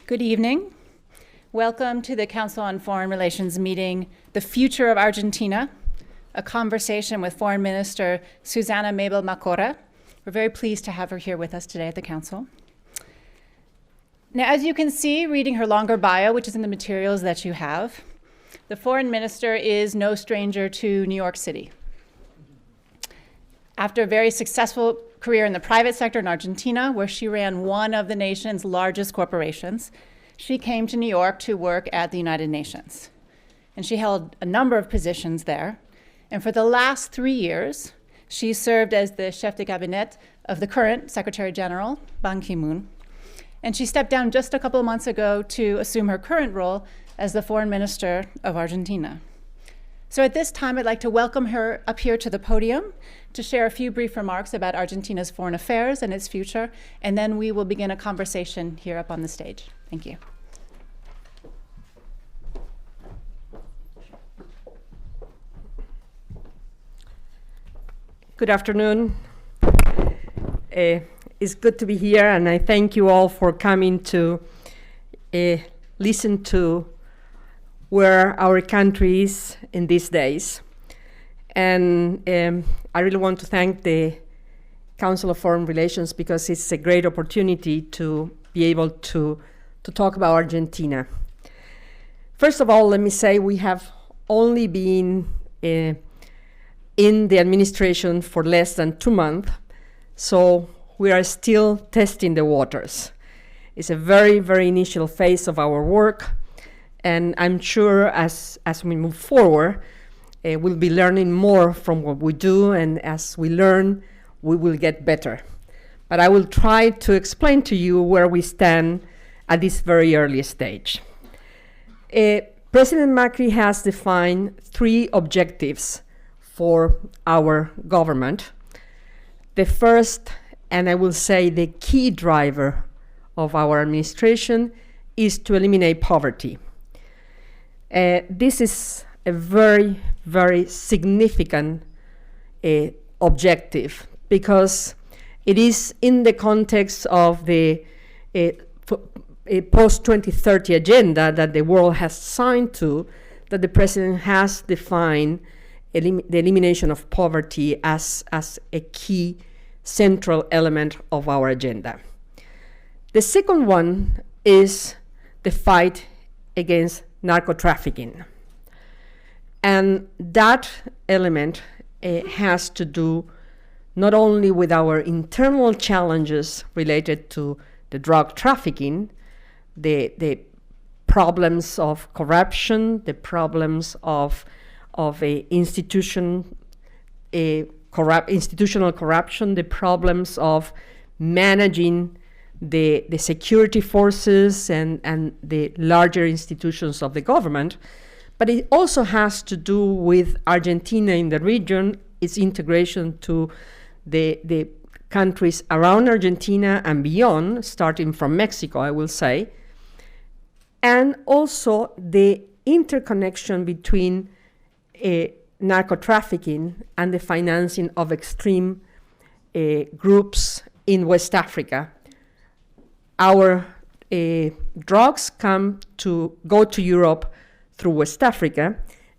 Good evening. Welcome to the Council on Foreign Relations meeting, The Future of Argentina, a conversation with Foreign Minister Susana Mabel Macora. We're very pleased to have her here with us today at the Council. Now, as you can see, reading her longer bio, which is in the materials that you have, the Foreign Minister is no stranger to New York City. After a very successful career in the private sector in Argentina, where she ran one of the nation's largest corporations, she came to New York to work at the United Nations. And she held a number of positions there. And for the last 3 years, she served as the chef de cabinet of the current Secretary General, Ban Ki-moon. And she stepped down just a couple of months ago to assume her current role as the Foreign Minister of Argentina. So at this time, I'd like to welcome her up here to the podium to share a few brief remarks about Argentina's foreign affairs and its future, and then we will begin a conversation here up on the stage. Thank you. Good afternoon. It's good to be here, and I thank you all for coming to listen to where our country is in these days. And I really want to thank the Council of Foreign Relations because it's a great opportunity to be able to talk about Argentina. First of all, let me say we have only been in the administration for less than 2 months, so we are still testing the waters. It's a very, very initial phase of our work, and I'm sure as we move forward, we'll be learning more from what we do, and as we learn, we will get better. But I will try to explain to you where we stand at this very early stage. President Macri has defined 3 objectives for our government. The first, and I will say the key driver of our administration, is to eliminate poverty. This is a very, very significant objective because it is in the context of the post-2030 agenda that the world has signed to, that the president has defined the elimination of poverty as a key central element of our agenda. The second one is the fight against narco-trafficking. And that element has to do not only with our internal challenges related to the drug trafficking, the problems of corruption, the problems of institutional corruption, the problems of managing the security forces and the larger institutions of the government, but it also has to do with Argentina in the region, its integration to the countries around Argentina and beyond, starting from Mexico, I will say, and also the interconnection between narco-trafficking and the financing of extreme groups in West Africa. Our drugs go to Europe through West Africa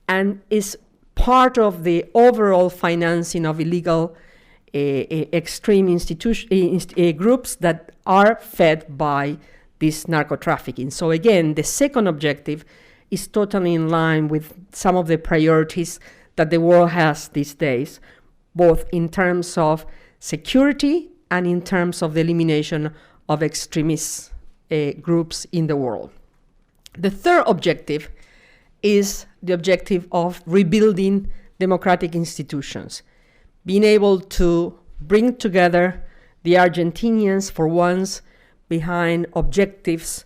and is part of the overall financing of illegal extreme groups that are fed by this narco-trafficking. So again, the second objective is totally in line with some of the priorities that the world has these days, both in terms of security and in terms of the elimination of extremist groups in the world. The third objective is the objective of rebuilding democratic institutions, being able to bring together the Argentinians for once behind objectives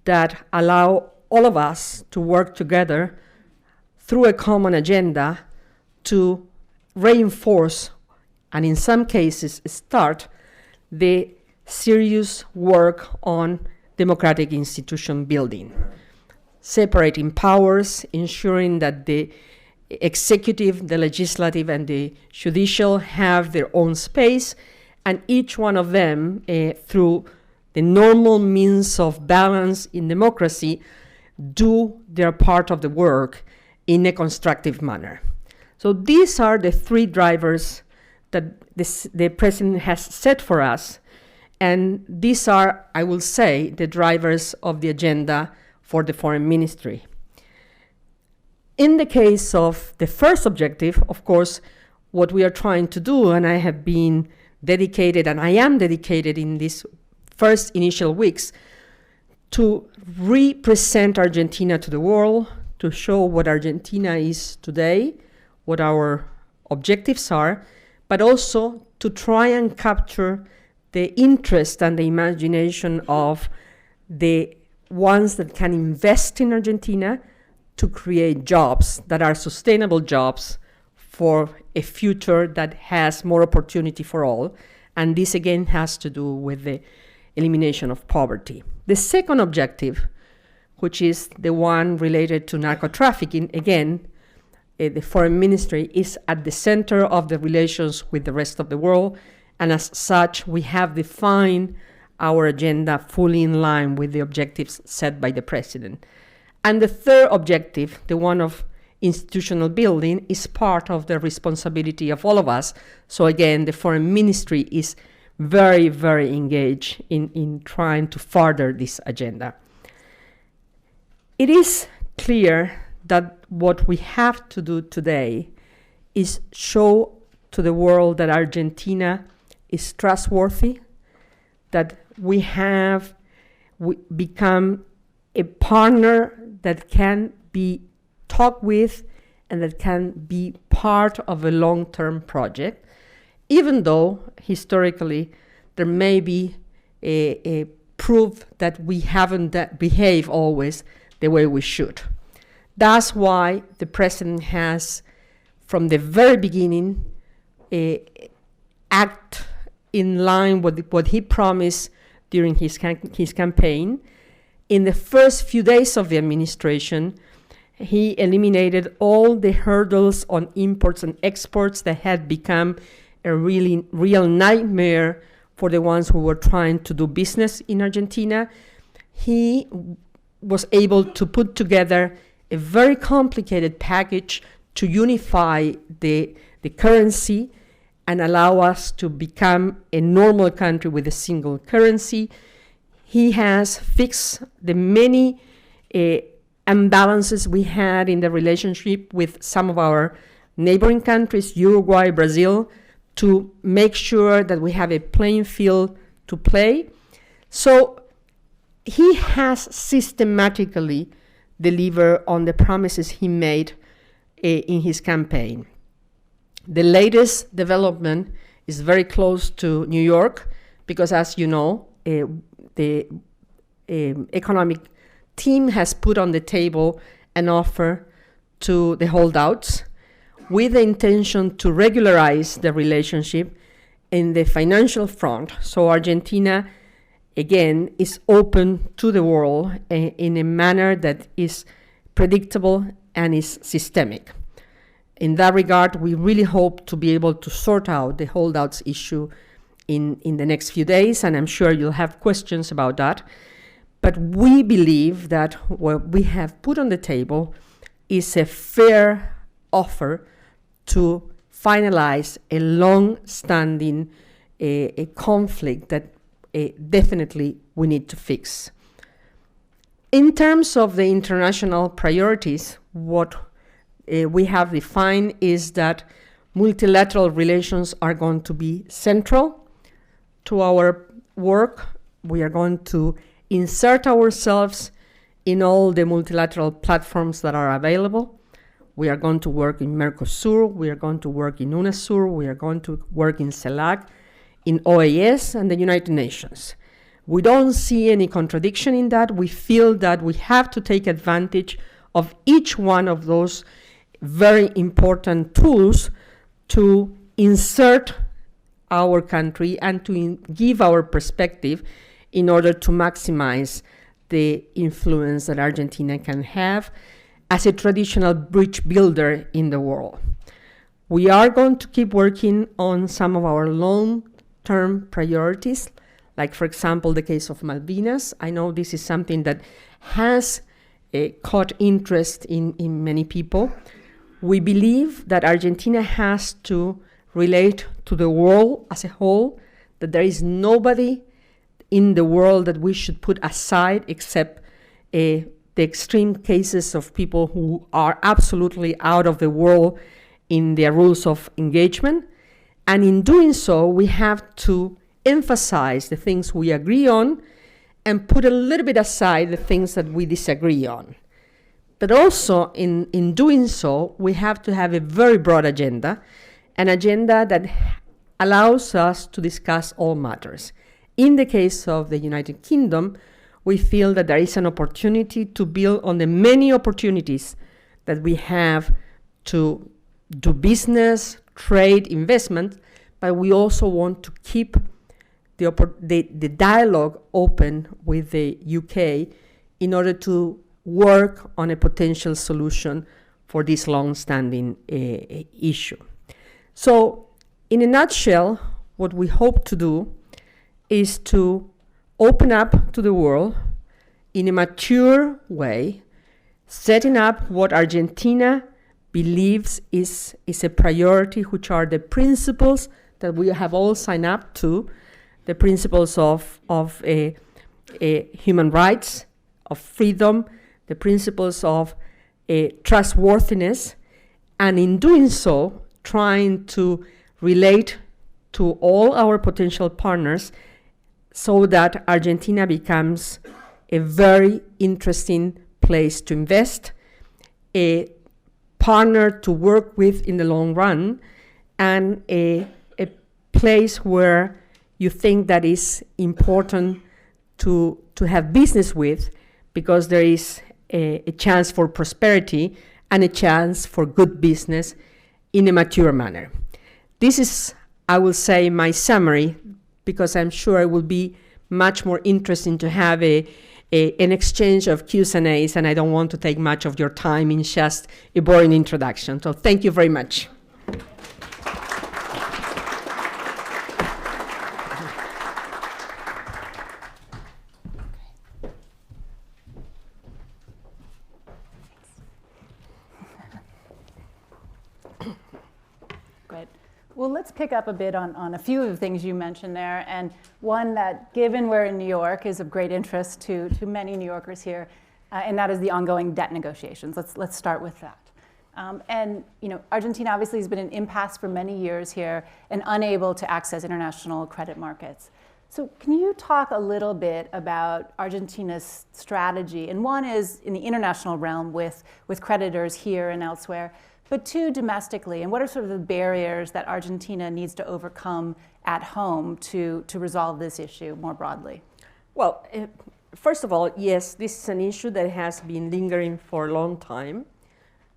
that allow all of us to work together through a common agenda to reinforce and in some cases start the serious work on democratic institution building, separating powers, ensuring that the executive, the legislative, and the judicial have their own space, and each one of them through the normal means of balance in democracy, do their part of the work in a constructive manner. So these are the three drivers that the president has set for us. And these are, I will say, the drivers of the agenda for the foreign ministry. In the case of the first objective, of course, what we are trying to do, and I have been dedicated, and I am dedicated in these first initial weeks, to represent Argentina to the world, to show what Argentina is today, what our objectives are, but also to try and capture the interest and the imagination of the ones that can invest in Argentina to create jobs that are sustainable jobs for a future that has more opportunity for all. And this again has to do with the elimination of poverty. The second objective, which is the one related to narco-trafficking, again, the foreign ministry is at the center of the relations with the rest of the world, and as such, we have defined our agenda fully in line with the objectives set by the president. And the third objective, the one of institutional building, is part of the responsibility of all of us. So again, the foreign ministry is very, very engaged in trying to further this agenda. It is clear that what we have to do today is show to the world that Argentina is trustworthy, that we become a partner that can be talked with and that can be part of a long-term project, even though historically there may be a proof that we haven't behaved always the way we should. That's why the president has, from the very beginning, act in line with what he promised during his campaign. In the first few days of the administration, he eliminated all the hurdles on imports and exports that had become a real nightmare for the ones who were trying to do business in Argentina. He was able to put together a very complicated package to unify the currency and allow us to become a normal country with a single currency. He has fixed the many imbalances we had in the relationship with some of our neighboring countries, Uruguay, Brazil, to make sure that we have a playing field to play. So he has systematically delivered on the promises he made in his campaign. The latest development is very close to New York because, as you know, the economic team has put on the table an offer to the holdouts with the intention to regularize the relationship in the financial front. So Argentina, again, is open to the world in a manner that is predictable and is systemic. In that regard, we really hope to be able to sort out the holdouts issue in the next few days, and I'm sure you'll have questions about that. But we believe that what we have put on the table is a fair offer to finalize a long-standing a conflict that definitely we need to fix. In terms of the international priorities, what we have defined is that multilateral relations are going to be central to our work. We are going to insert ourselves in all the multilateral platforms that are available. We are going to work in Mercosur, we are going to work in UNASUR, we are going to work in CELAC, in OAS and the United Nations. We don't see any contradiction in that. We feel that we have to take advantage of each one of those very important tools to insert our country and to give our perspective in order to maximize the influence that Argentina can have as a traditional bridge builder in the world. We are going to keep working on some of our long-term priorities, like, for example, the case of Malvinas. I know this is something that has caught interest in many people. We believe that Argentina has to relate to the world as a whole, that there is nobody in the world that we should put aside except the extreme cases of people who are absolutely out of the world in their rules of engagement. And in doing so, we have to emphasize the things we agree on and put a little bit aside the things that we disagree on. But also, in doing so, we have to have a very broad agenda, an agenda that allows us to discuss all matters. In the case of the United Kingdom, we feel that there is an opportunity to build on the many opportunities that we have to do business, trade, investment, but we also want to keep the dialogue open with the UK in order to work on a potential solution for this long-standing issue. So, in a nutshell, what we hope to do is to open up to the world in a mature way, setting up what Argentina believes is a priority, which are the principles that we have all signed up to, the principles of human rights, of freedom, the principles of trustworthiness, and in doing so, trying to relate to all our potential partners so that Argentina becomes a very interesting place to invest, a partner to work with in the long run, and a place where you think that is important to have business with, because there is a chance for prosperity and a chance for good business in a mature manner. This is, I will say, my summary, because I'm sure it will be much more interesting to have an exchange of Q's and A's, and I don't want to take much of your time in just a boring introduction. So thank you very much. Well, let's pick up a bit on a few of the things you mentioned there, and one that, given we're in New York, is of great interest to many New Yorkers here, and that is the ongoing debt negotiations. Let's start with that. And Argentina obviously has been in impasse for many years here and unable to access international credit markets. So can you talk a little bit about Argentina's strategy? And one is in the international realm with creditors here and elsewhere, but two, domestically, and what are sort of the barriers that Argentina needs to overcome at home to resolve this issue more broadly? Well, first of all, yes, this is an issue that has been lingering for a long time.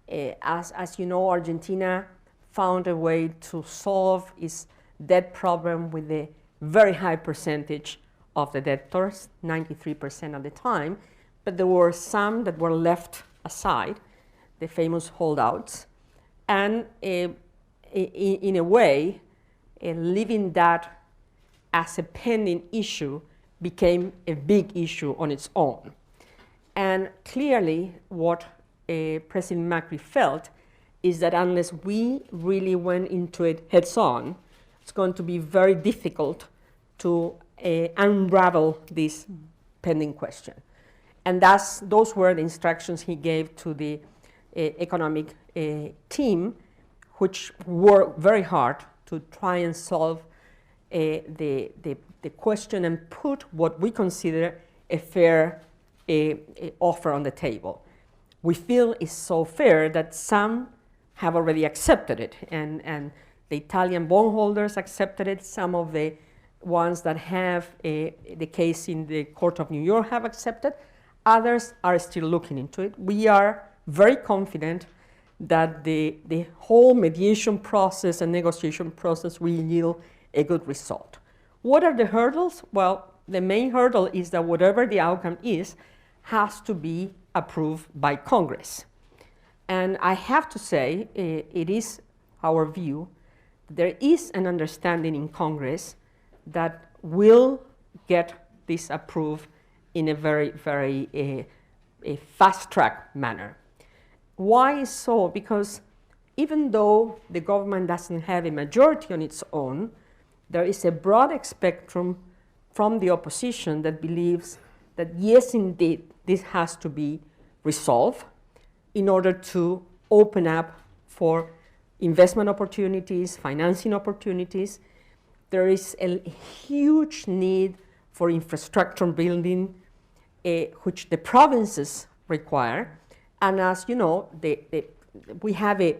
As you know, Argentina found a way to solve its debt problem with a very high percentage of the debtors, 93% at the time, but there were some that were left aside, the famous holdouts. And in a way, leaving that as a pending issue became a big issue on its own. And clearly, what President Macri felt is that unless we really went into it heads on, it's going to be very difficult to unravel this pending question. And those were the instructions he gave to the economic team, which worked very hard to try and solve the question and put what we consider a fair offer on the table. We feel it's so fair that some have already accepted it, and the Italian bondholders accepted it. Some of the ones that have the case in the Court of New York have accepted. Others are still looking into it. We are very confident that the whole mediation process and negotiation process will yield a good result. What are the hurdles? Well, the main hurdle is that whatever the outcome is, has to be approved by Congress. And I have to say, it is our view, there is an understanding in Congress that will get this approved in a very, very a fast-track manner. Why so? Because even though the government doesn't have a majority on its own, there is a broad spectrum from the opposition that believes that yes, indeed, this has to be resolved in order to open up for investment opportunities, financing opportunities. There is a huge need for infrastructure building, which the provinces require. And as you know, we have a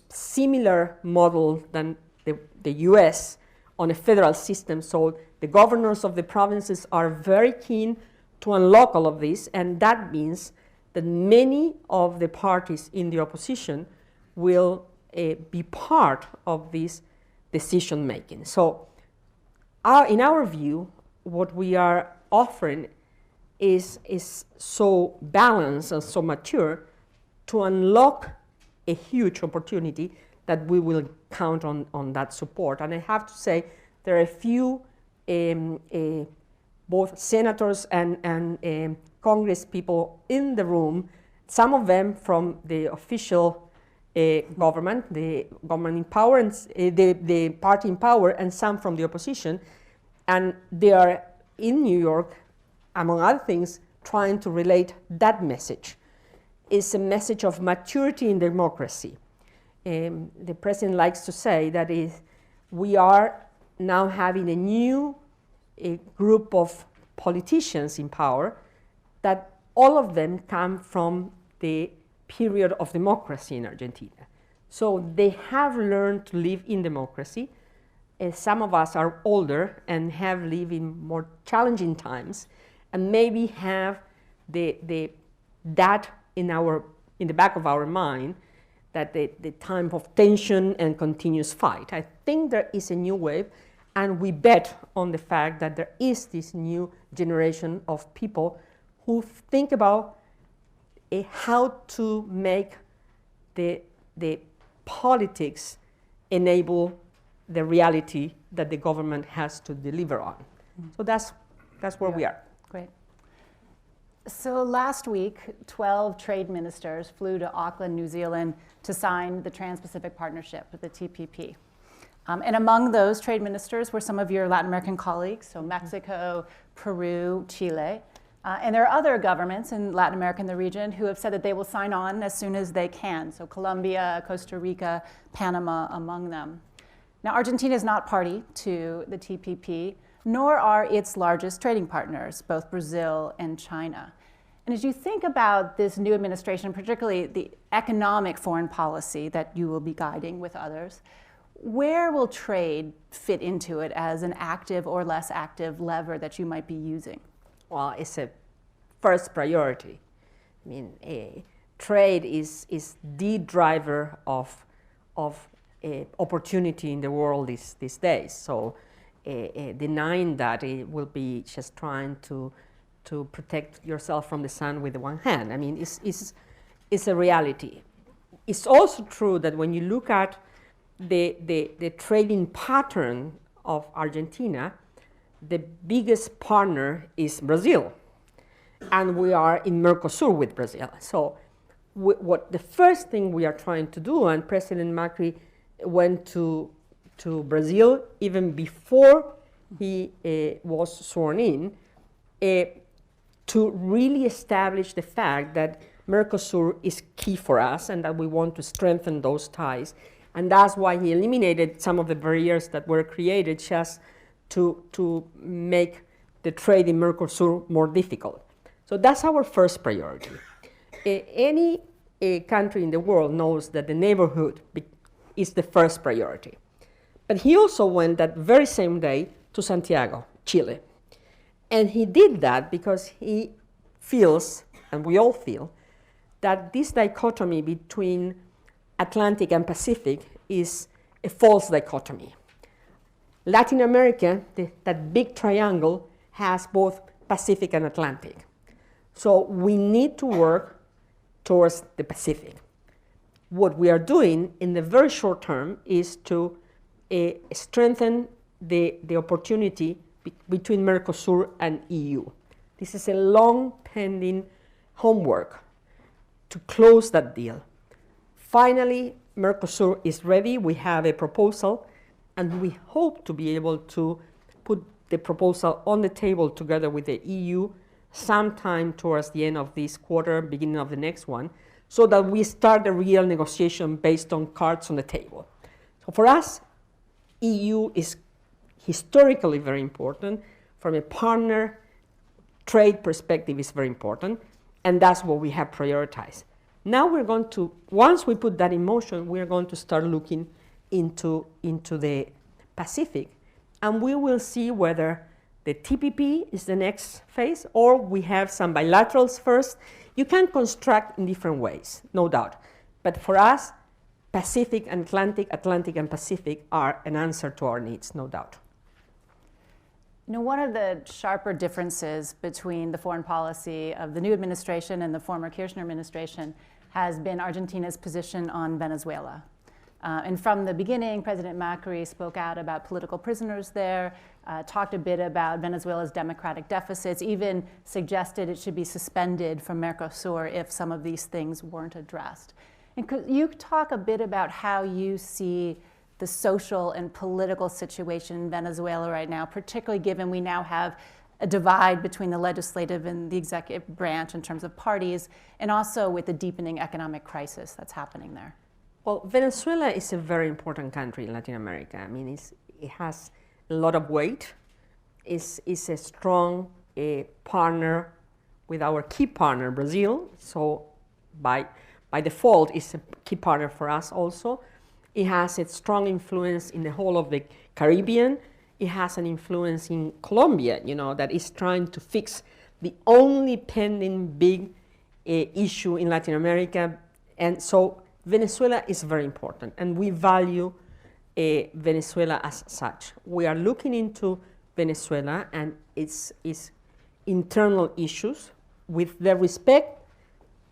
similar model than the US on a federal system. So the governors of the provinces are very keen to unlock all of this. And that means that many of the parties in the opposition will be part of this decision making. So in our view, what we are offering is so balanced and so mature to unlock a huge opportunity that we will count on that support. And I have to say, there are a few both senators and Congress people in the room, some of them from the official government, the government in power, and the party in power, and some from the opposition. And they are in New York, among other things, trying to relate that message. It's a message of maturity in democracy. The president likes to say that we are now having a new group of politicians in power, that all of them come from the period of democracy in Argentina. So they have learned to live in democracy. Some of us are older and have lived in more challenging times, and maybe have that in the back of our mind, that the time of tension and continuous fight. I think there is a new wave, and we bet on the fact that there is this new generation of people who think about how to make the politics enable the reality that the government has to deliver on. So that's where we are. Great. So last week, 12 trade ministers flew to Auckland, New Zealand to sign the Trans-Pacific Partnership, the TPP. And among those trade ministers were some of your Latin American colleagues, so Mexico, Peru, Chile. And there are other governments in Latin America and the region who have said that they will sign on as soon as they can. So Colombia, Costa Rica, Panama among them. Now, Argentina is not party to the TPP, nor are its largest trading partners, both Brazil and China. And as you think about this new administration, particularly the economic foreign policy that you will be guiding with others, where will trade fit into it as an active or less active lever that you might be using? Well, it's a first priority. I mean, trade is the driver of opportunity in the world these days. So denying that, it will be just trying to protect yourself from the sun with one hand. I mean, it's a reality. It's also true that when you look at the trading pattern of Argentina, the biggest partner is Brazil, and we are in Mercosur with Brazil. So what the first thing we are trying to do, and President Macri went to Brazil even before he was sworn in, to really establish the fact that Mercosur is key for us and that we want to strengthen those ties. And that's why he eliminated some of the barriers that were created just to make the trade in Mercosur more difficult. So that's our first priority. Any country in the world knows that the neighborhood is the first priority. But he also went that very same day to Santiago, Chile. And he did that because he feels, and we all feel, that this dichotomy between Atlantic and Pacific is a false dichotomy. Latin America, that big triangle, has both Pacific and Atlantic. So we need to work towards the Pacific. What we are doing in the very short term is to strengthen the opportunity between Mercosur and EU. This is a long pending homework to close that deal. Finally, Mercosur is ready. We have a proposal, and we hope to be able to put the proposal on the table together with the EU sometime towards the end of this quarter, beginning of the next one, so that we start a real negotiation based on cards on the table. So for us, EU is historically very important. From a partner trade perspective, is very important, and that's what we have prioritized. Now we're going to, once we put that in motion, we're going to start looking into the Pacific, and we will see whether the TPP is the next phase, or we have some bilaterals first. You can construct in different ways, no doubt. But for us, Pacific and Atlantic and Pacific are an answer to our needs, no doubt. You know, one of the sharper differences between the foreign policy of the new administration and the former Kirchner administration has been Argentina's position on Venezuela. And from the beginning, President Macri spoke out about political prisoners there, talked a bit about Venezuela's democratic deficits, even suggested it should be suspended from Mercosur if some of these things weren't addressed. And could you talk a bit about how you see the social and political situation in Venezuela right now, particularly given we now have a divide between the legislative and the executive branch in terms of parties, and also with the deepening economic crisis that's happening there? Well, Venezuela is a very important country in Latin America. I mean, it has a lot of weight. It's a strong partner with our key partner, Brazil. So by default, it's a key partner for us also. It has a strong influence in the whole of the Caribbean. It has an influence in Colombia, you know, that is trying to fix the only pending big issue in Latin America. And so Venezuela is very important, and we value Venezuela as such. We are looking into Venezuela and its internal issues with the respect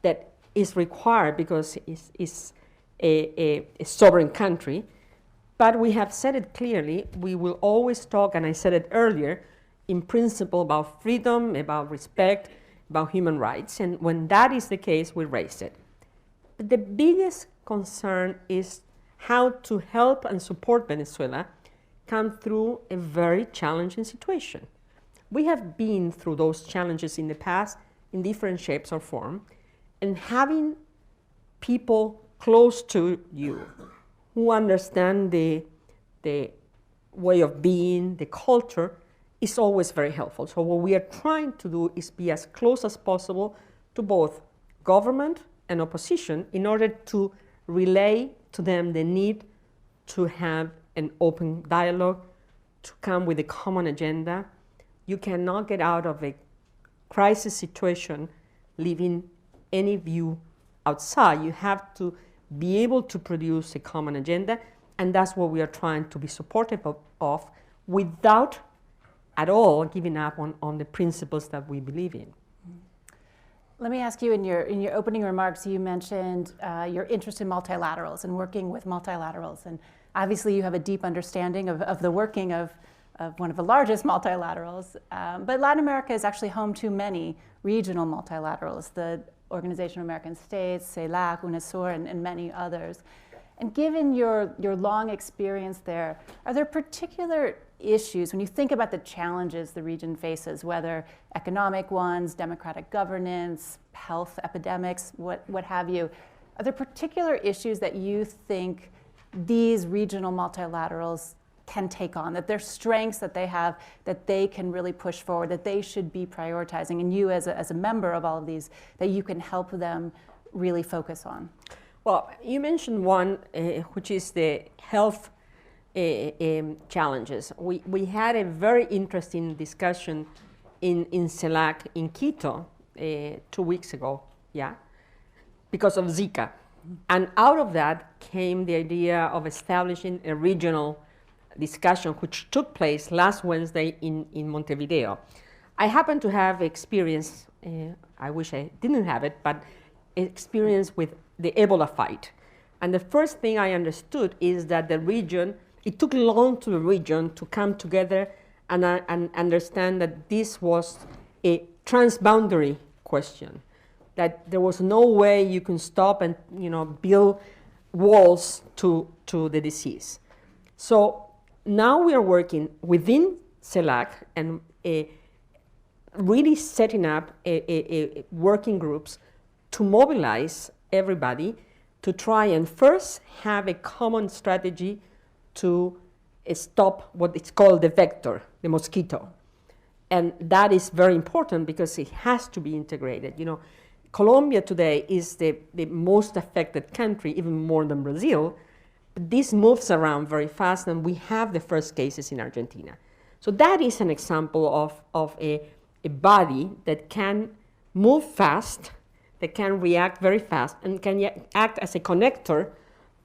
that is required, because it's a sovereign country. But we have said it clearly, we will always talk, and I said it earlier, in principle about freedom, about respect, about human rights. And when that is the case, we raise it. But the biggest concern is how to help and support Venezuela come through a very challenging situation. We have been through those challenges in the past in different shapes or form, and having people close to you who understand the way of being, the culture, is always very helpful. So what we are trying to do is be as close as possible to both government and opposition in order to relay to them the need to have an open dialogue, to come with a common agenda. You cannot get out of a crisis situation leaving any view outside. You have to be able to produce a common agenda, and that's what we are trying to be supportive of without at all giving up on the principles that we believe in. Let me ask you, in your opening remarks, you mentioned your interest in multilaterals and working with multilaterals. And obviously you have a deep understanding of the working of one of the largest multilaterals. But Latin America is actually home to many regional multilaterals, the Organization of American States, CELAC, UNASUR, and many others. And given your long experience there, are there particular issues, when you think about the challenges the region faces, whether economic ones, democratic governance, health epidemics, what have you, are there particular issues that you think these regional multilaterals can take on, that their strengths that they have, that they can really push forward, that they should be prioritizing, and you as a member of all of these, that you can help them really focus on? Well, you mentioned one, which is the health challenges. We had a very interesting discussion in CELAC in Quito 2 weeks ago, because of Zika. And out of that came the idea of establishing a regional discussion, which took place last Wednesday in Montevideo. I happen to have experience, I wish I didn't have it, but experience with the Ebola fight. And the first thing I understood is that the region, it took long to the region to come together and understand that this was a transboundary question, that there was no way you can stop and build walls to the disease. So now we are working within CELAC and really setting up a working groups to mobilize everybody to try and first have a common strategy to stop what is called the vector, the mosquito. And that is very important because it has to be integrated. Colombia today is the most affected country, even more than Brazil. But this moves around very fast, and we have the first cases in Argentina. So that is an example of a body that can move fast, that can react very fast, and can act as a connector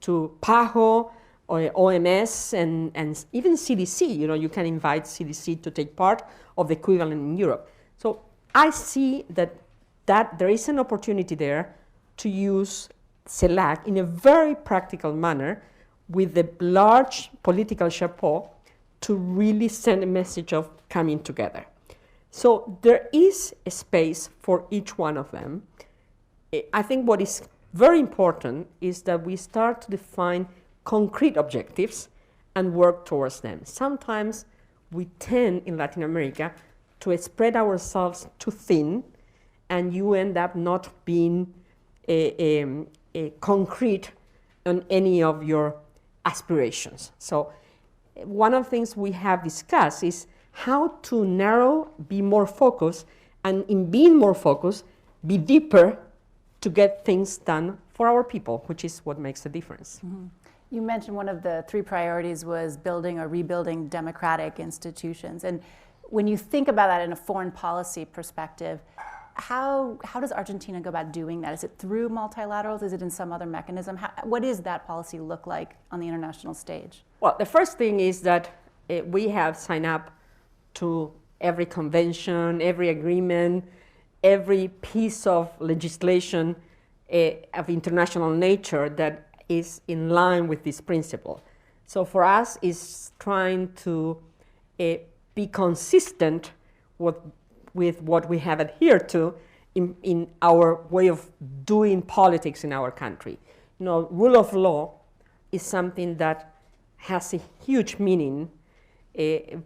to PAHO, or OMS, and even CDC. You can invite CDC to take part of the equivalent in Europe. So I see that there is an opportunity there to use CELAC in a very practical manner with a large political chapeau to really send a message of coming together. So there is a space for each one of them. I think what is very important is that we start to define concrete objectives and work towards them. Sometimes we tend in Latin America to spread ourselves too thin, and you end up not being a concrete on any of your aspirations. So one of the things we have discussed is how to narrow, be more focused, and in being more focused, be deeper to get things done for our people, which is what makes a difference. Mm-hmm. You mentioned one of the 3 priorities was building or rebuilding democratic institutions. And when you think about that in a foreign policy perspective, how does Argentina go about doing that? Is it through multilaterals? Is it in some other mechanism? What does that policy look like on the international stage? Well, the first thing is that we have signed up to every convention, every agreement, every piece of legislation of international nature that is in line with this principle. So for us, it's trying to be consistent with what we have adhered to in our way of doing politics in our country. Rule of law is something that has a huge meaning to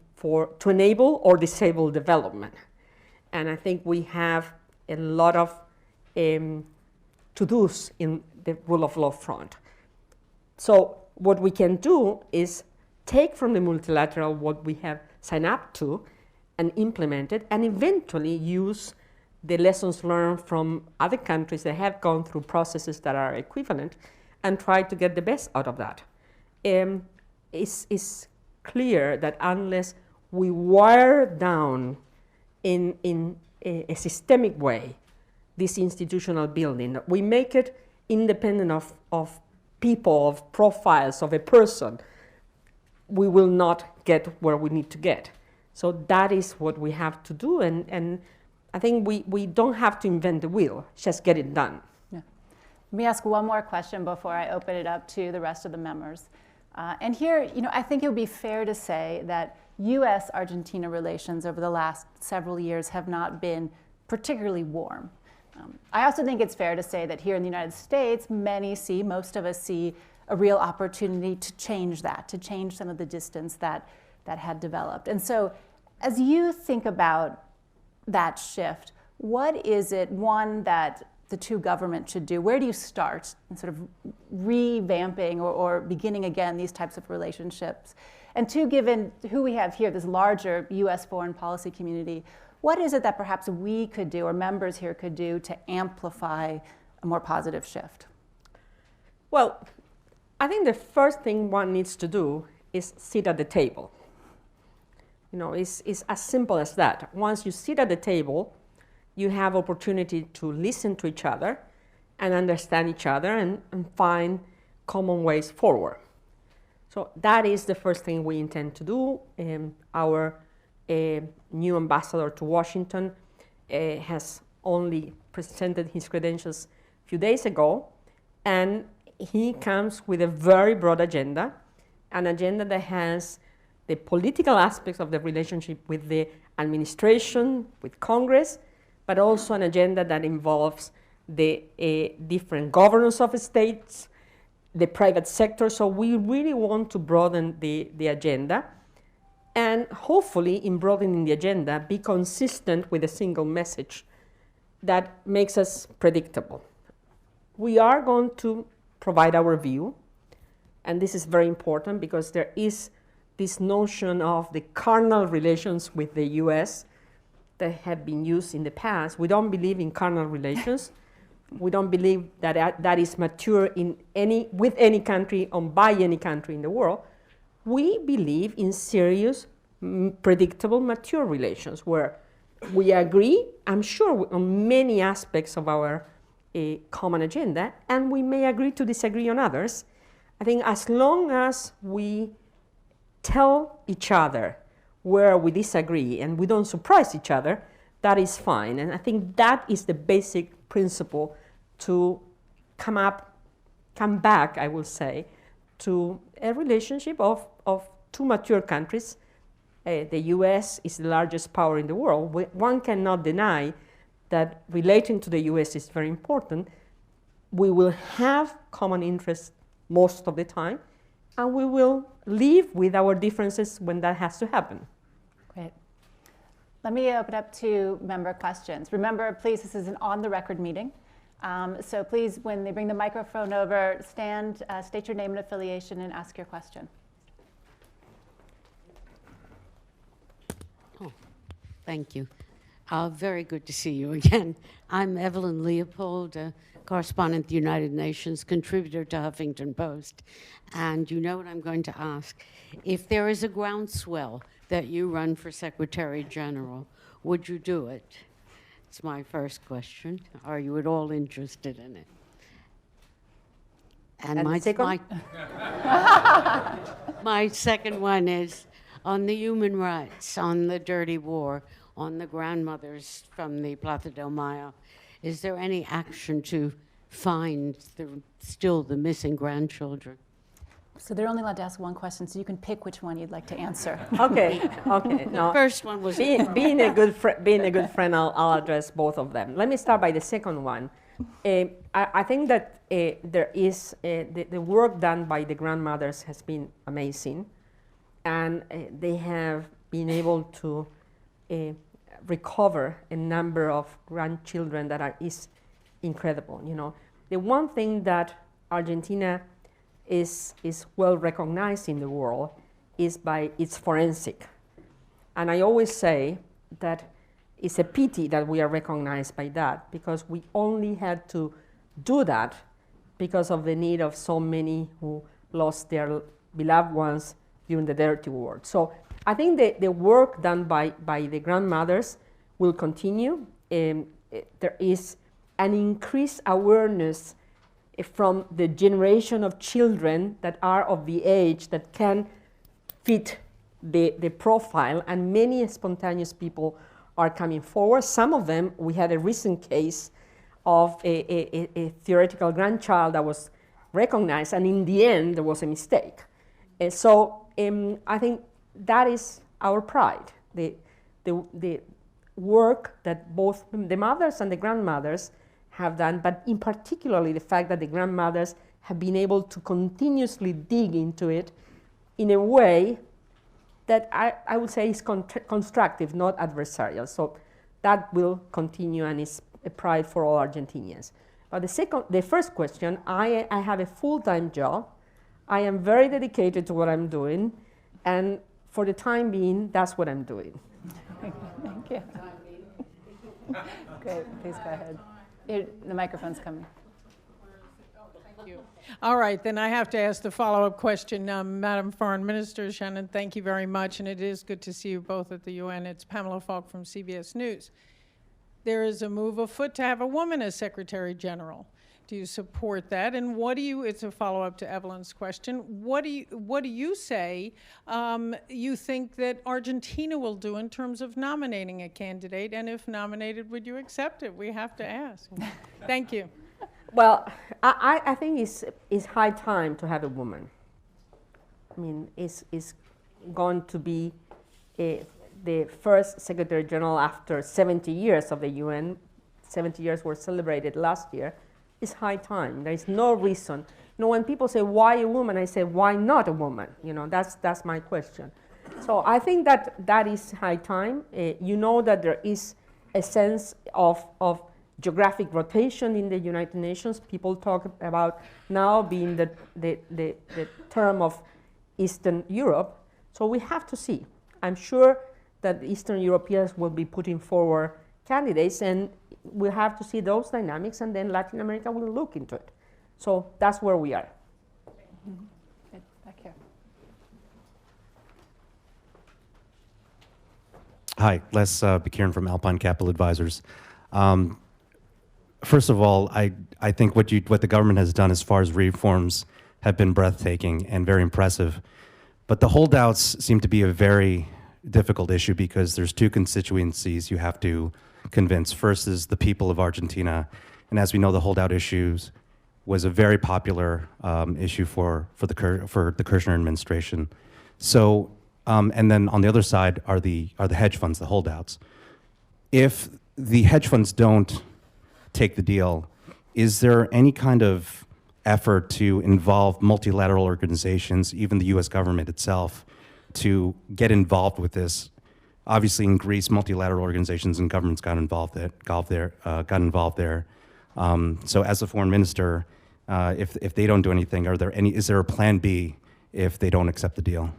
enable or disable development. And I think we have a lot of to-dos in the rule of law front. So what we can do is take from the multilateral what we have signed up to and implement it, and eventually use the lessons learned from other countries that have gone through processes that are equivalent and try to get the best out of that. It's clear that unless we wire down in a systemic way this institutional building, we make it independent of people, of profiles, of a person, we will not get where we need to get. So that is what we have to do, and I think we don't have to invent the wheel, just get it done. Yeah. Let me ask one more question before I open it up to the rest of the members. And here, I think it would be fair to say that U.S.-Argentina relations over the last several years have not been particularly warm. I also think it's fair to say that here in the United States, most of us see a real opportunity to change that, to change some of the distance that had developed. And so as you think about that shift, what is it, one, that the 2 governments should do? Where do you start in sort of revamping or beginning again these types of relationships? And 2, given who we have here, this larger U.S. foreign policy community, what is it that perhaps we could do or members here could do to amplify a more positive shift? Well, I think the first thing one needs to do is sit at the table. It's as simple as that. Once you sit at the table, you have opportunity to listen to each other and understand each other and find common ways forward. So that is the first thing we intend to do. Our new ambassador to Washington has only presented his credentials a few days ago, and he comes with a very broad agenda, an agenda that has the political aspects of the relationship with the administration, with Congress, but also an agenda that involves the different governors of states, the private sector. So we really want to broaden the agenda, and hopefully in broadening the agenda, be consistent with a single message that makes us predictable. We are going to provide our view, and this is very important because there is this notion of the carnal relations with the US that have been used in the past. We don't believe in carnal relations. We don't believe that that is mature with any country or by any country in the world. We believe in serious, predictable, mature relations where we agree, I'm sure, on many aspects of our common agenda, and we may agree to disagree on others. I think as long as we tell each other where we disagree and we don't surprise each other, that is fine. And I think that is the basic principle to come back, I will say, to a relationship of two mature countries. The US is the largest power in the world. One cannot deny that relating to the US is very important. We will have common interests most of the time, and we will live with our differences when that has to happen. Great. Let me open up to member questions. Remember, please, this is an on-the-record meeting. So please, when they bring the microphone over, stand, state your name and affiliation, and ask your question. Oh, thank you. Very good to see you again. I'm Evelyn Leopold, correspondent at the United Nations, contributor to Huffington Post. And you know what I'm going to ask. If there is a groundswell that you run for Secretary General, would you do it? It's my first question. Are you at all interested in it? And my second? My second one is on the human rights, on the dirty war, on the grandmothers from the Plaza de Mayo. Is there any action to find still the missing grandchildren? So they're only allowed to ask one question, so you can pick which one you'd like to answer. Okay. No. First one was being a good friend, I'll address both of them. Let me start by the second one. I think that there is the work done by the grandmothers has been amazing, and they have been able to recover a number of grandchildren that is incredible. You know, the one thing that Argentina is well recognized in the world is by its forensic. And I always say that it's a pity that we are recognized by that, because we only had to do that because of the need of so many who lost their beloved ones during the dirty war. So I think the work done by the grandmothers will continue. There is an increased awareness from the generation of children that are of the age that can fit the profile, and many spontaneous people are coming forward. Some of them, we had a recent case of a theoretical grandchild that was recognized, and in the end, there was a mistake. And so I think that is our pride, the work that both the mothers and the grandmothers have done, but in particularly the fact that the grandmothers have been able to continuously dig into it in a way that I would say is constructive, not adversarial. So that will continue, and is a pride for all Argentinians. But the first question, I have a full-time job. I am very dedicated to what I'm doing, and for the time being, that's what I'm doing. Thank you. Great, please go ahead. The microphone's coming. Thank you. All right, then I have to ask the follow-up question. Madam Foreign Minister, Shannon, thank you very much, and it is good to see you both at the UN. It's Pamela Falk from CBS News. There is a move afoot to have a woman as Secretary General. Do you support that? And it's a follow-up to Evelyn's question, what do you say you think that Argentina will do in terms of nominating a candidate? And if nominated, would you accept it? We have to ask. Thank you. Well, I think it's high time to have a woman. I mean, it's going to be the first Secretary General after 70 years of the UN. 70 years were celebrated last year. It's high time. There is no reason. You know, when people say, why a woman? I say, why not a woman? You know, that's my question. So I think that is high time. You know that there is a sense of geographic rotation in the United Nations. People talk about now being the term of Eastern Europe. So we have to see. I'm sure that Eastern Europeans will be putting forward candidates, and we'll have to see those dynamics, and then Latin America will look into it. So that's where we are. Good. Back here. Hi, Les Bekirin from Alpine Capital Advisors. First of all, I think what the government has done as far as reforms have been breathtaking and very impressive. But the holdouts seem to be a very difficult issue because there's two constituencies you have to convince. First is the people of Argentina, and as we know, the holdout issues was a very popular issue for the Kirchner administration. So, and then on the other side are the hedge funds, the holdouts. If the hedge funds don't take the deal, is there any kind of effort to involve multilateral organizations, even the U.S. government itself, to get involved with this? Obviously, in Greece, multilateral organizations and governments got involved there. So, as a foreign minister, if they don't do anything, is there a plan B if they don't accept the deal?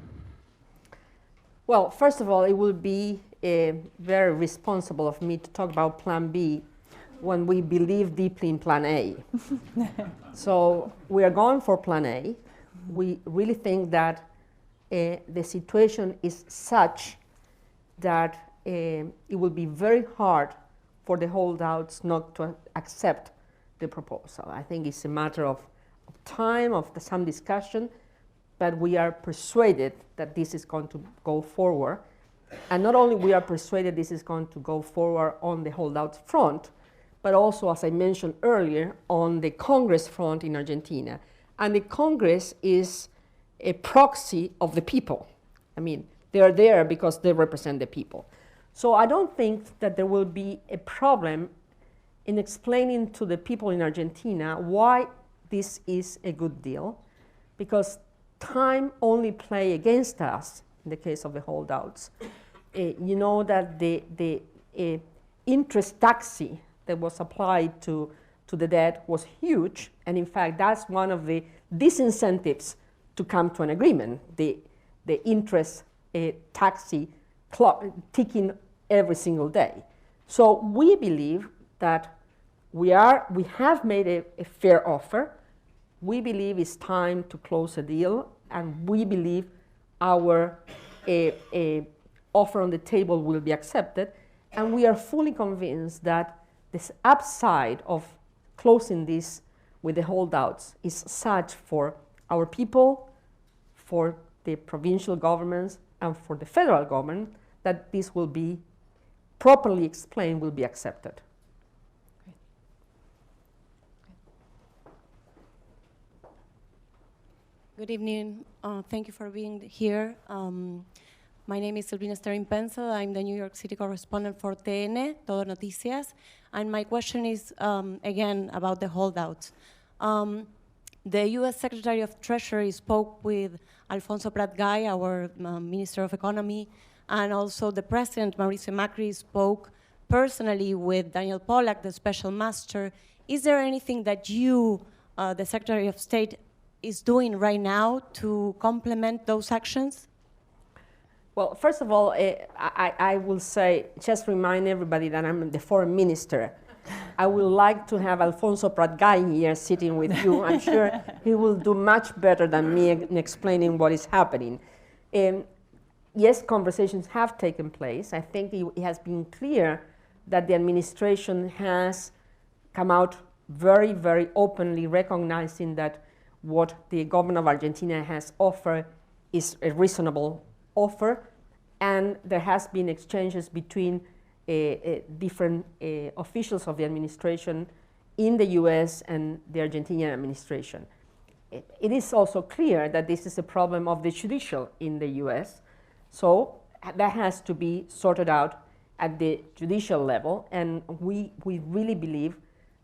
Well, first of all, it would be very responsible of me to talk about Plan B when we believe deeply in Plan A. So we are going for Plan A. We really think that the situation is such that it will be very hard for the holdouts not to accept the proposal. I think it's a matter of time, of some discussion, but we are persuaded that this is going to go forward. And not only we are persuaded this is going to go forward on the holdouts front, but also, as I mentioned earlier, on the Congress front in Argentina. And the Congress is a proxy of the people. I mean, they are there because they represent the people. So I don't think that there will be a problem in explaining to the people in Argentina why this is a good deal, because time only play against us in the case of the holdouts. You know that the interest taxi that was applied to the debt was huge, and in fact that's one of the disincentives to come to an agreement, the interest taxi clock ticking every single day. So we believe that we have made a fair offer. We believe it's time to close a deal, and we believe our offer on the table will be accepted, and we are fully convinced that this upside of closing this with the holdouts is such for our people, for the provincial governments, and for the federal government that this will be properly explained, will be accepted. Good evening. Thank you for being here. My name is Silvina Sterin-Penzel. I'm the New York City correspondent for TN, Todo Noticias. And my question is, again, about the holdouts. The U.S. Secretary of Treasury spoke with Alfonso Prat Gay, our Minister of Economy, and also the President, Mauricio Macri, spoke personally with Daniel Pollack, the Special Master. Is there anything that you, the Secretary of State, is doing right now to complement those actions? Well, first of all, I will say, just remind everybody that I'm the foreign minister. I would like to have Alfonso Prat Gay here sitting with you. I'm sure he will do much better than me in explaining what is happening. Yes, conversations have taken place. I think it has been clear that the administration has come out very, very openly recognizing that what the government of Argentina has offered is a reasonable offer, and there has been exchanges between different officials of the administration in the US and the Argentinian administration. It is also clear that this is a problem of the judicial in the US, So that has to be sorted out at the judicial level, and we really believe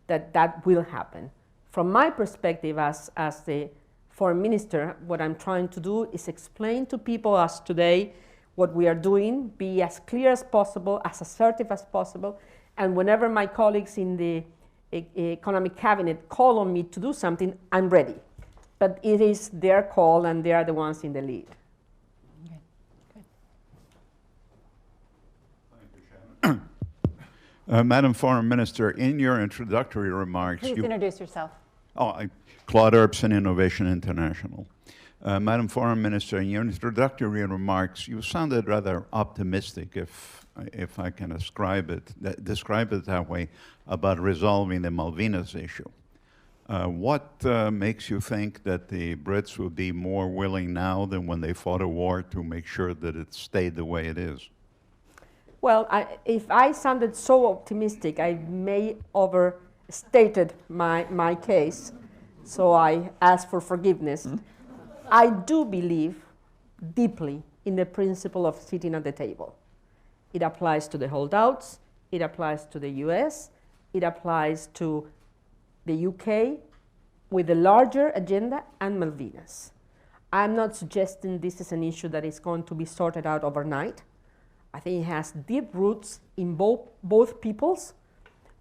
that that will happen. From my perspective as the foreign minister, what I'm trying to do is explain to people as today what we are doing, be as clear as possible, as assertive as possible, and whenever my colleagues in the economic cabinet call on me to do something, I'm ready. But it is their call, and they are the ones in the lead. Madam Foreign Minister, in your introductory remarks, Please introduce yourself. Claude Erbsen, Innovation International. Madam Foreign Minister, in your introductory remarks, you sounded rather optimistic, if I can describe it that way, about resolving the Malvinas issue. What makes you think that the Brits would be more willing now than when they fought a war to make sure that it stayed the way it is? Well, if I sounded so optimistic, I may overstated my case, so I ask for forgiveness. I do believe deeply in the principle of sitting at the table. It applies to the holdouts, it applies to the US, it applies to the UK with a larger agenda and Malvinas. I'm not suggesting this is an issue that is going to be sorted out overnight. I think it has deep roots in both peoples.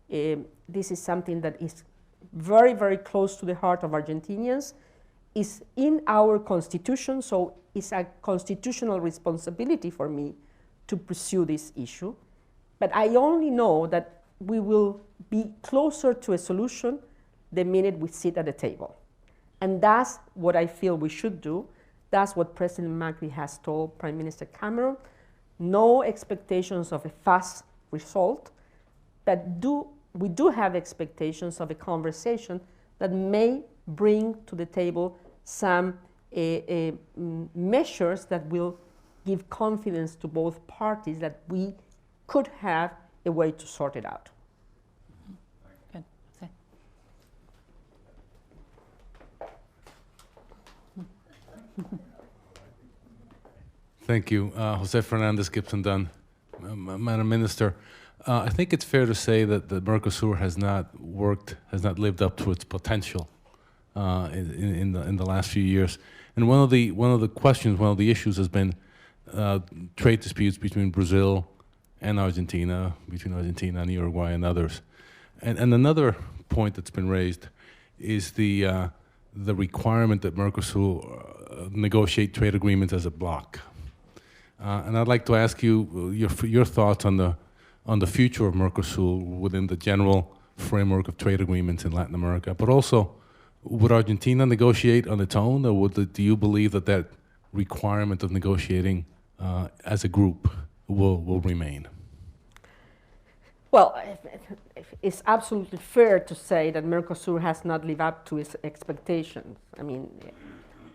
This is something that is very, very close to the heart of Argentinians. It's in our constitution, so it's a constitutional responsibility for me to pursue this issue. But I only know that we will be closer to a solution the minute we sit at the table. And that's what I feel we should do. That's what President Macri has told Prime Minister Cameron. No expectations of a fast result, but we do have expectations of a conversation that may bring to the table some measures that will give confidence to both parties that we could have a way to sort it out. Good. Okay. Thank you. Jose Fernandez, Gibson Dunn. Madam Minister, I think it's fair to say that the Mercosur has not lived up to its potential in the last few years. And one of the issues has been trade disputes between Brazil and Argentina, between Argentina and Uruguay and others. And another point that's been raised is the requirement that Mercosur negotiate trade agreements as a bloc. And I'd like to ask you your thoughts on the future of Mercosur within the general framework of trade agreements in Latin America. But also, would Argentina negotiate on its own, or do you believe that requirement of negotiating as a group will remain? Well, it's absolutely fair to say that Mercosur has not lived up to its expectations. I mean,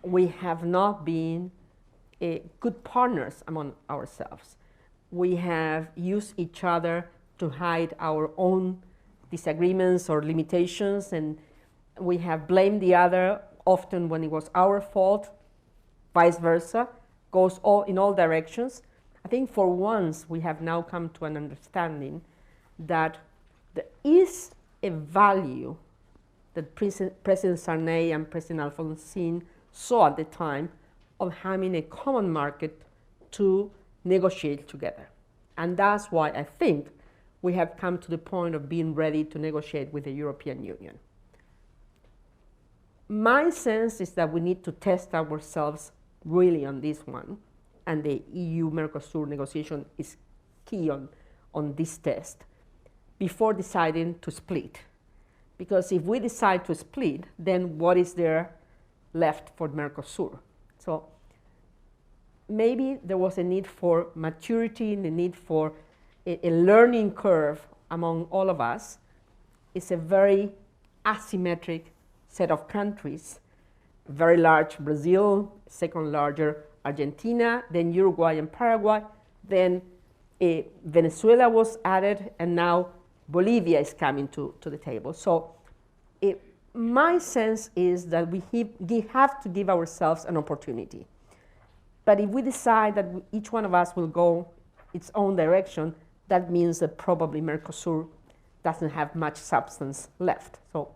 we have not been good partners among ourselves. We have used each other to hide our own disagreements or limitations, and we have blamed the other often when it was our fault, vice versa, goes in all directions. I think for once we have now come to an understanding that there is a value that President Sarney and President Alfonsín saw at the time of having a common market to negotiate together. And that's why I think we have come to the point of being ready to negotiate with the European Union. My sense is that we need to test ourselves really on this one, and the EU-Mercosur negotiation is key on this test, before deciding to split. Because if we decide to split, then what is there left for Mercosur? So maybe there was a need for maturity, the need for a learning curve among all of us. It's a very asymmetric set of countries, very large Brazil, second larger Argentina, then Uruguay and Paraguay, then Venezuela was added, and now Bolivia is coming to the table. So my sense is that we have to give ourselves an opportunity. But if we decide that each one of us will go its own direction, that means that probably Mercosur doesn't have much substance left. So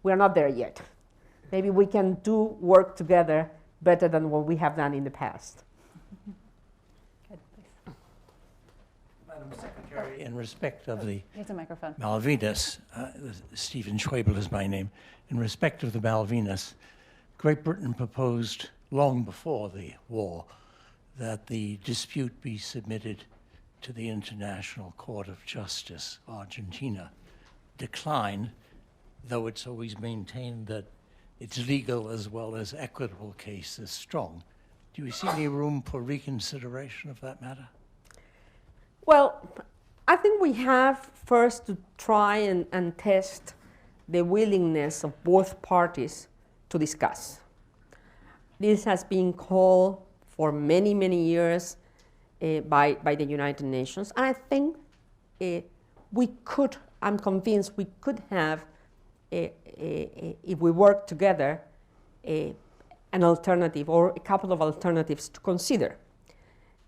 we're not there yet. Maybe we can do work together better than what we have done in the past. Madam Secretary, in respect of the Here's a microphone. Malvinas, Stephen Schwabel is my name. In respect of the Malvinas, Great Britain proposed long before the war that the dispute be submitted to the International Court of Justice. Argentina declined, though it's always maintained that its legal as well as equitable case is strong. Do you see any room for reconsideration of that matter? Well, I think we have first to try and test the willingness of both parties to discuss. This has been called for many, many years by the United Nations. And I think I'm convinced we could have, if we work together, an alternative or a couple of alternatives to consider.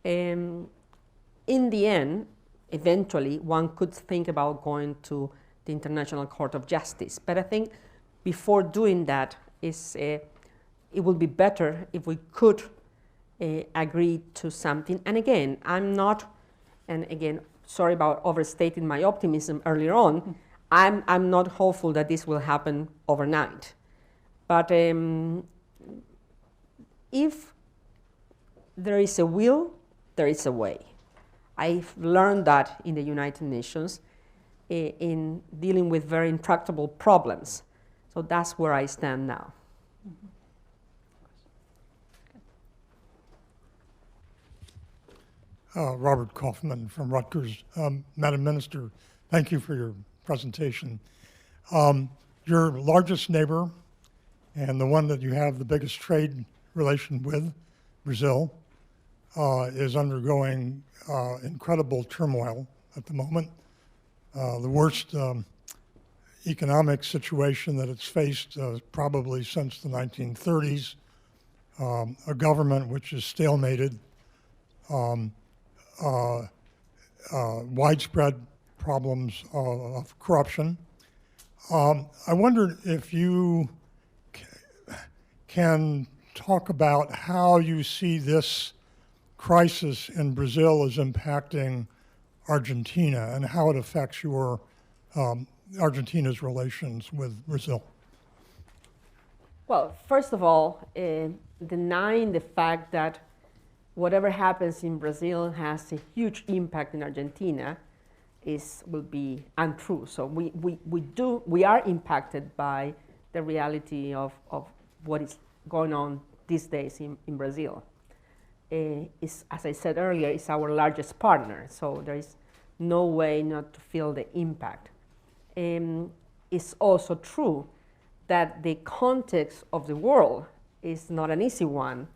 In the end, eventually, one could think about going to the International Court of Justice. But I think before doing that, it would be better if we could agree to something. And again, sorry about overstating my optimism earlier on. I'm not hopeful that this will happen overnight. But if there is a will, there is a way. I've learned that in the United Nations in dealing with very intractable problems. So that's where I stand now. Robert Kaufman from Rutgers. Madam Minister, thank you for your presentation. Your largest neighbor and the one that you have the biggest trade relation with, Brazil, is undergoing incredible turmoil at the moment. The worst economic situation that it's faced probably since the 1930s. A government which is stalemated, widespread problems of corruption. I wondered if you can talk about how you see this crisis in Brazil is impacting Argentina and how it affects your Argentina's relations with Brazil. Well, first of all, denying the fact that whatever happens in Brazil has a huge impact in Argentina will be untrue. So we are impacted by the reality of what is going on these days in Brazil. As I said earlier, it's our largest partner, so there is no way not to feel the impact. It's also true that the context of the world is not an easy one.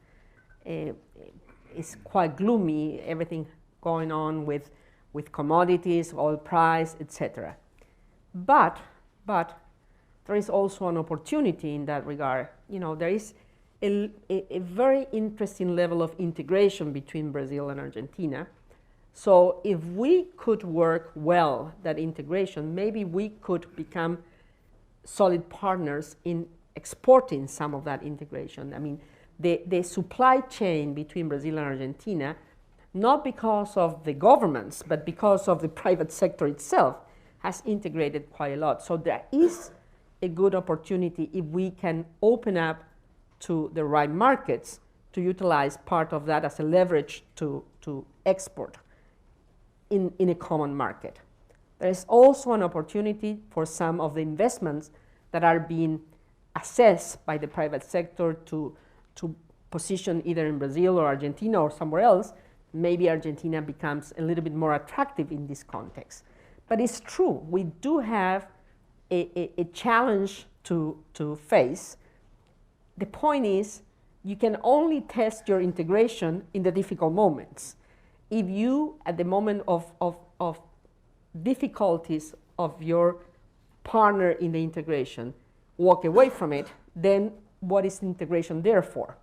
It's quite gloomy, everything going on with commodities, oil price, etc. But there is also an opportunity in that regard. You know, there is a very interesting level of integration between Brazil and Argentina. So if we could work well that integration, maybe we could become solid partners in exporting some of that integration. I mean, the supply chain between Brazil and Argentina, not because of the governments, but because of the private sector itself, has integrated quite a lot. So there is a good opportunity if we can open up to the right markets to utilize part of that as a leverage to export in a common market. There is also an opportunity for some of the investments that are being assessed by the private sector to position either in Brazil or Argentina or somewhere else. Maybe Argentina becomes a little bit more attractive in this context. But it's true, we do have a challenge to face. The point is, you can only test your integration in the difficult moments. If you, at the moment of difficulties of your partner in the integration, walk away from it, then what is integration there for?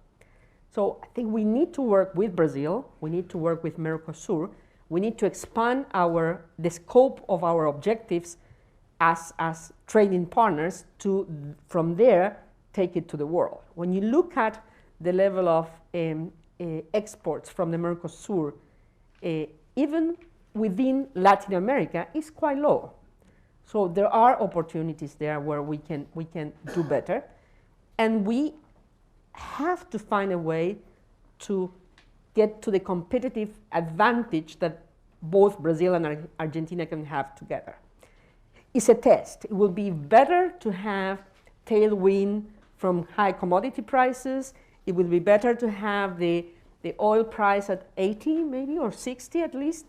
So I think we need to work with Brazil, we need to work with Mercosur, we need to expand the scope of our objectives as trading partners to, from there, take it to the world. When you look at the level of exports from the Mercosur, even within Latin America, is quite low. So there are opportunities there where we can do better. And we have to find a way to get to the competitive advantage that both Brazil and Argentina can have together. It's a test. It will be better to have tailwind from high commodity prices. It will be better to have the oil price at 80 maybe, or 60 at least.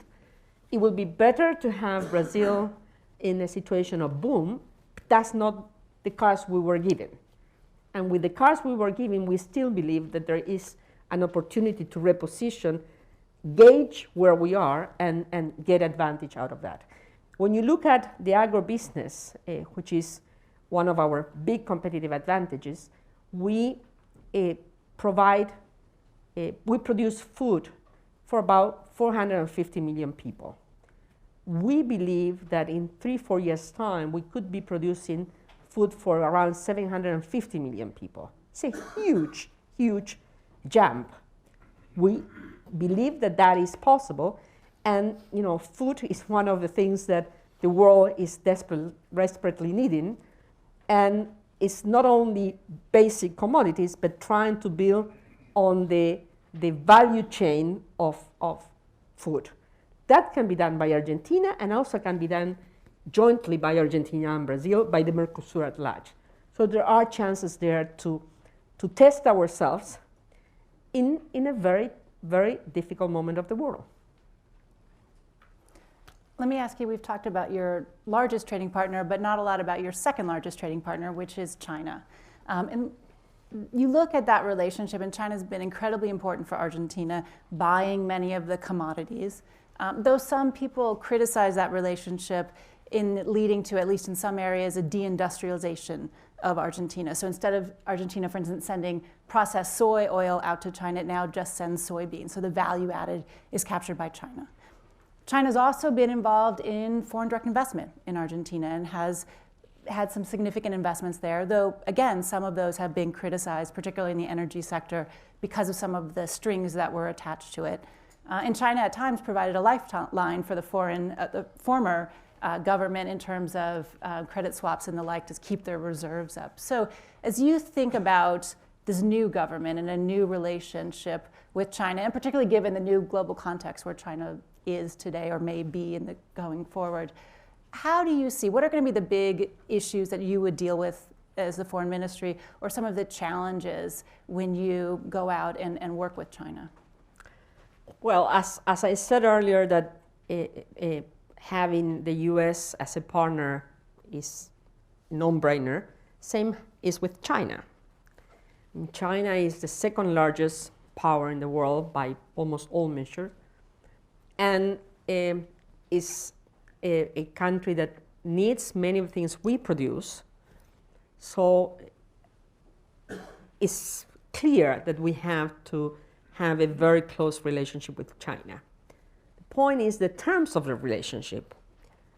It will be better to have Brazil in a situation of boom. That's not the cards we were given. And with the cards we were given, we still believe that there is an opportunity to reposition, gauge where we are, and get advantage out of that. When you look at the agribusiness, which is one of our big competitive advantages, we produce food for about 450 million people. We believe that in 3-4 years' time, we could be producing food for around 750 million people. It's a huge, huge jump. We believe that that is possible, and food is one of the things that the world is desperately needing, and it's not only basic commodities, but trying to build on the value chain of food. That can be done by Argentina, and also can be done jointly by Argentina and Brazil, by the Mercosur at large. So there are chances there to test ourselves in a very, very difficult moment of the world. Let me ask you, we've talked about your largest trading partner, but not a lot about your second largest trading partner, which is China. And you look at that relationship, and China's been incredibly important for Argentina, buying many of the commodities. Though some people criticize that relationship in leading to, at least in some areas, a deindustrialization of Argentina. So instead of Argentina, for instance, sending processed soy oil out to China, it now just sends soybeans. So the value added is captured by China. China's also been involved in foreign direct investment in Argentina and has had some significant investments there, though, again, some of those have been criticized, particularly in the energy sector, because of some of the strings that were attached to it. And China at times provided a lifeline for the former government in terms of credit swaps and the like to keep their reserves up. So as you think about this new government and a new relationship with China, and particularly given the new global context where China is today or may be going forward, how do you see, what are going to be the big issues that you would deal with as the foreign ministry, or some of the challenges when you go out and work with China? Well, as I said earlier, that having the US as a partner is no-brainer. Same is with China. China is the second largest power in the world by almost all measures, and is a country that needs many of the things we produce. So it's clear that we have to have a very close relationship with China. The point is the terms of the relationship.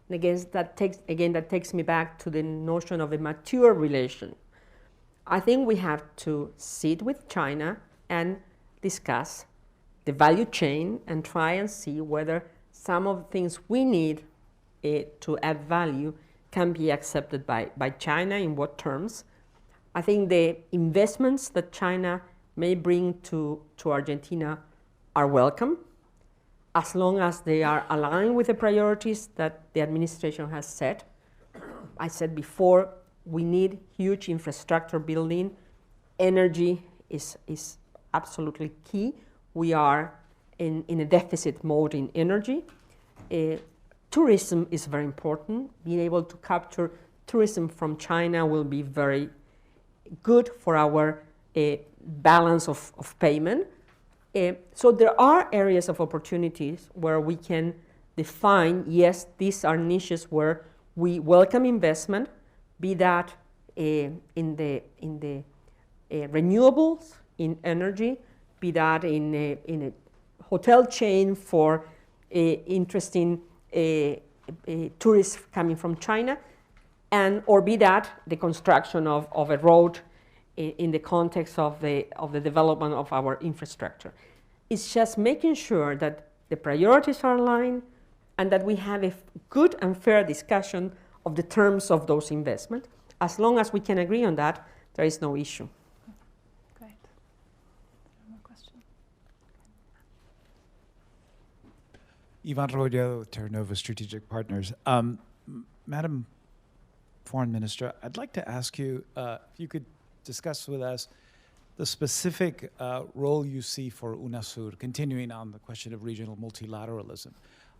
And again, that takes me back to the notion of a mature relation. I think we have to sit with China and discuss the value chain and try and see whether some of the things we need to add value can be accepted by China, in what terms. I think the investments that China may bring to Argentina are welcome, as long as they are aligned with the priorities that the administration has set. I said before, we need huge infrastructure building. Energy is absolutely key. We are in a deficit mode in energy. Tourism is very important. Being able to capture tourism from China will be very good for our balance of payment. So there are areas of opportunities where we can define, yes, these are niches where we welcome investment, be that in the renewables, in energy, be that in a hotel chain for interesting tourists coming from China, or be that the construction of a road in the context of the development of our infrastructure. It's just making sure that the priorities are aligned and that we have a good and fair discussion of the terms of those investments. As long as we can agree on that, there is no issue. Great. One more question. Ivan Royo, Terra Nova Strategic Partners. Madam Foreign Minister, I'd like to ask you if you could discuss with us the specific role you see for UNASUR, continuing on the question of regional multilateralism.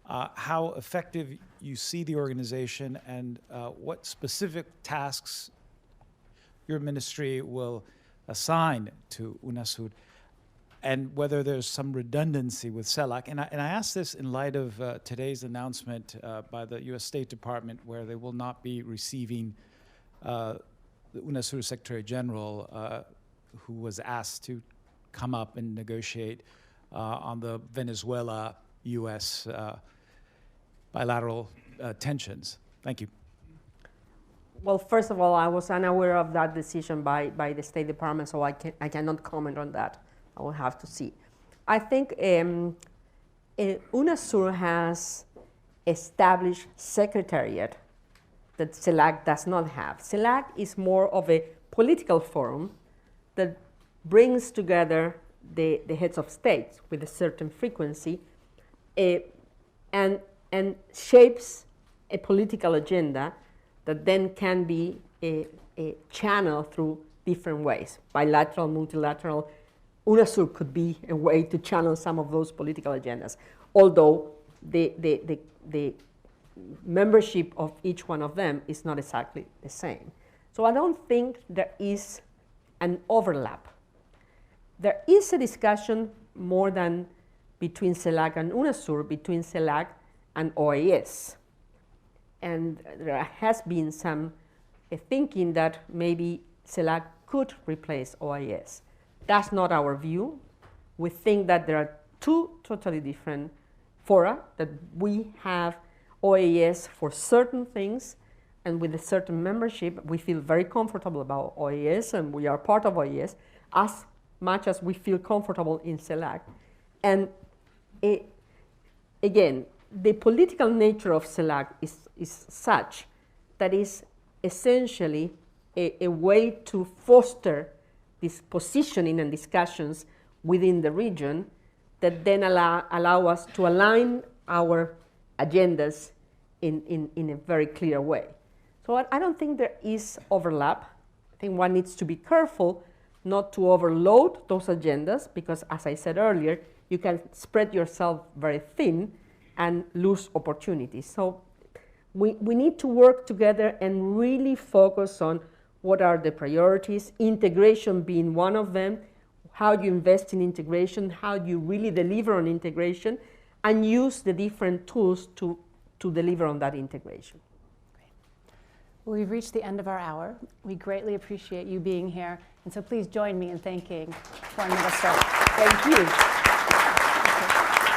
How effective you see the organization, and what specific tasks your ministry will assign to UNASUR, and whether there's some redundancy with CELAC. And I ask this in light of today's announcement by the U.S. State Department, where they will not be receiving the UNASUR Secretary General, who was asked to come up and negotiate on the Venezuela-U.S. bilateral tensions. Thank you. Well, first of all, I was unaware of that decision by the State Department, so I cannot comment on that. I will have to see. I think UNASUR has established secretariat that CELAC does not have. CELAC is more of a political forum that brings together the heads of states with a certain frequency and shapes a political agenda that then can be a channel through different ways, bilateral, multilateral. UNASUR could be a way to channel some of those political agendas, although the membership of each one of them is not exactly the same. So I don't think there is an overlap. There is a discussion more than between CELAC and UNASUR, between CELAC and OAS. And there has been some thinking that maybe CELAC could replace OAS. That's not our view. We think that there are two totally different fora, that we have OAS for certain things, and with a certain membership, we feel very comfortable about OAS, and we are part of OAS, as much as we feel comfortable in CELAC. And again, the political nature of CELAC is such that is essentially a way to foster this positioning and discussions within the region that then allow us to align our agendas in a very clear way. So I don't think there is overlap. I think one needs to be careful not to overload those agendas, because as I said earlier, you can spread yourself very thin and lose opportunities. So we need to work together and really focus on what are the priorities, integration being one of them, how you invest in integration, how you really deliver on integration, and use the different tools to deliver on that integration. Great. Well, we've reached the end of our hour. We greatly appreciate you being here, and so please join me in thanking Foreign Minister. Thank you.